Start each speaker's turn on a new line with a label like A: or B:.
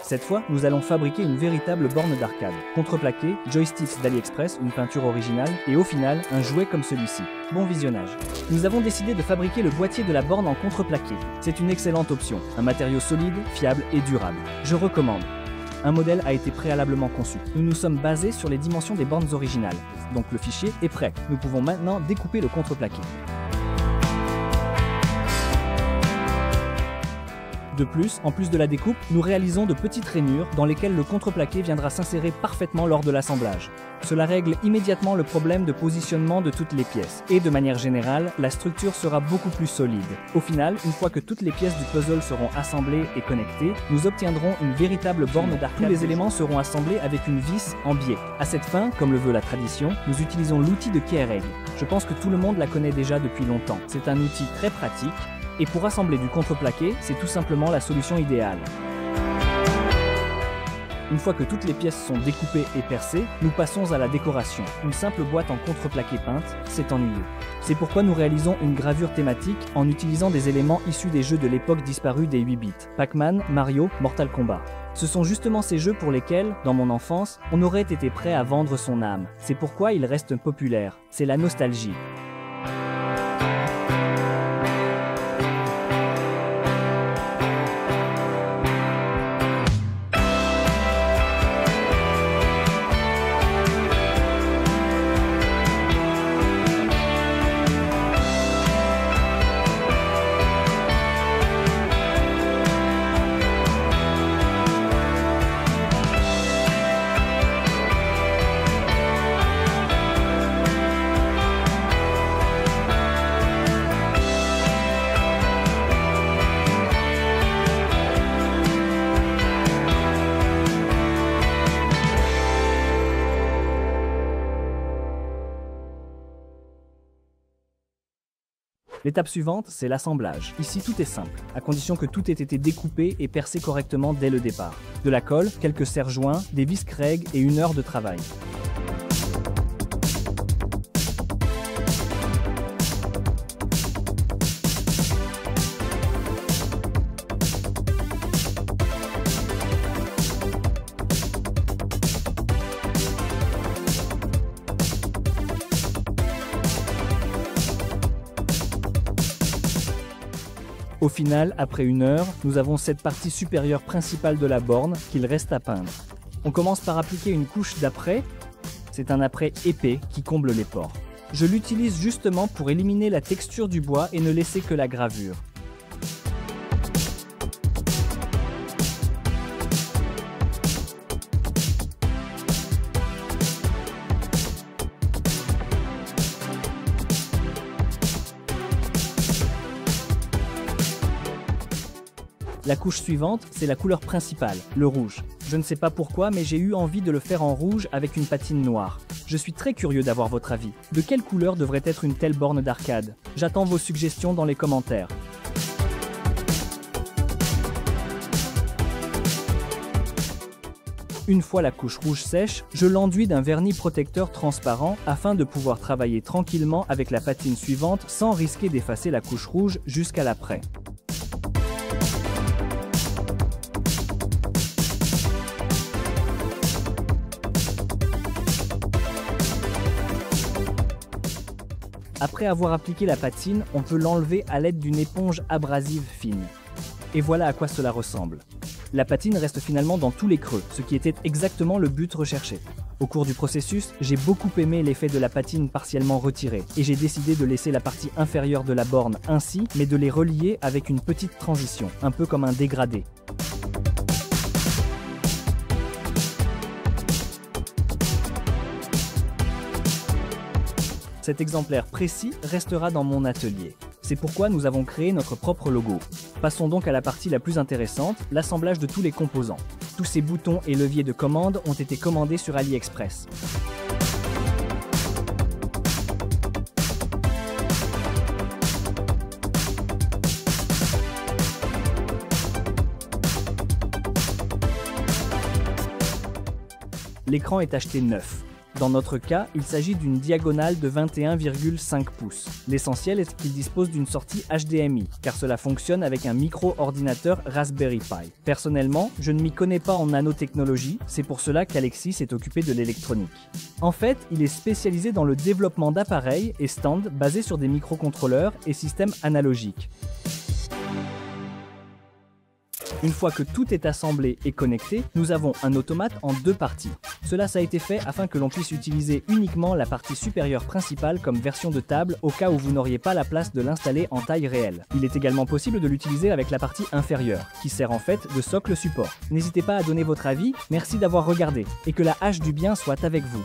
A: Cette fois, nous allons fabriquer une véritable borne d'arcade. Contreplaqué, joysticks d'AliExpress, une peinture originale et au final, un jouet comme celui-ci. Bon visionnage. Nous avons décidé de fabriquer le boîtier de la borne en contreplaqué. C'est une excellente option, un matériau solide, fiable et durable. Je recommande. Un modèle a été préalablement conçu. Nous nous sommes basés sur les dimensions des bornes originales. Donc le fichier est prêt. Nous pouvons maintenant découper le contreplaqué. De plus, en plus de la découpe, nous réalisons de petites rainures dans lesquelles le contreplaqué viendra s'insérer parfaitement lors de l'assemblage. Cela règle immédiatement le problème de positionnement de toutes les pièces. Et de manière générale, la structure sera beaucoup plus solide. Au final, une fois que toutes les pièces du puzzle seront assemblées et connectées, nous obtiendrons une véritable borne d'arcade. Tous les éléments seront assemblés avec une vis en biais. À cette fin, comme le veut la tradition, nous utilisons l'outil de Keyrig. Je pense que tout le monde la connaît déjà depuis longtemps. C'est un outil très pratique. Et pour assembler du contreplaqué, c'est tout simplement la solution idéale. Une fois que toutes les pièces sont découpées et percées, nous passons à la décoration. Une simple boîte en contreplaqué peinte, c'est ennuyeux. C'est pourquoi nous réalisons une gravure thématique en utilisant des éléments issus des jeux de l'époque disparue des 8 bits. Pac-Man, Mario, Mortal Kombat. Ce sont justement ces jeux pour lesquels, dans mon enfance, on aurait été prêt à vendre son âme. C'est pourquoi ils restent populaires. C'est la nostalgie. L'étape suivante, c'est l'assemblage. Ici, tout est simple, à condition que tout ait été découpé et percé correctement dès le départ. De la colle, quelques serre-joints, des vis Craig et 1 heure de travail. Au final, après 1 heure, nous avons cette partie supérieure principale de la borne qu'il reste à peindre. On commence par appliquer une couche d'apprêt. C'est un apprêt épais qui comble les pores. Je l'utilise justement pour éliminer la texture du bois et ne laisser que la gravure. La couche suivante, c'est la couleur principale, le rouge. Je ne sais pas pourquoi, mais j'ai eu envie de le faire en rouge avec une patine noire. Je suis très curieux d'avoir votre avis. De quelle couleur devrait être une telle borne d'arcade? J'attends vos suggestions dans les commentaires. Une fois la couche rouge sèche, je l'enduis d'un vernis protecteur transparent afin de pouvoir travailler tranquillement avec la patine suivante sans risquer d'effacer la couche rouge jusqu'à l'après. Après avoir appliqué la patine, on peut l'enlever à l'aide d'une éponge abrasive fine. Et voilà à quoi cela ressemble. La patine reste finalement dans tous les creux, ce qui était exactement le but recherché. Au cours du processus, j'ai beaucoup aimé l'effet de la patine partiellement retirée, et j'ai décidé de laisser la partie inférieure de la borne ainsi, mais de les relier avec une petite transition, un peu comme un dégradé. Cet exemplaire précis restera dans mon atelier. C'est pourquoi nous avons créé notre propre logo. Passons donc à la partie la plus intéressante, l'assemblage de tous les composants. Tous ces boutons et leviers de commande ont été commandés sur AliExpress. L'écran est acheté neuf. Dans notre cas, il s'agit d'une diagonale de 21,5 pouces. L'essentiel est qu'il dispose d'une sortie HDMI, car cela fonctionne avec un micro-ordinateur Raspberry Pi. Personnellement, je ne m'y connais pas en nanotechnologie, c'est pour cela qu'Alexis s'est occupé de l'électronique. En fait, il est spécialisé dans le développement d'appareils et stands basés sur des microcontrôleurs et systèmes analogiques. Une fois que tout est assemblé et connecté, nous avons un automate en deux parties. Cela a été fait afin que l'on puisse utiliser uniquement la partie supérieure principale comme version de table au cas où vous n'auriez pas la place de l'installer en taille réelle. Il est également possible de l'utiliser avec la partie inférieure, qui sert en fait de socle support. N'hésitez pas à donner votre avis, merci d'avoir regardé, et que la hache du bien soit avec vous.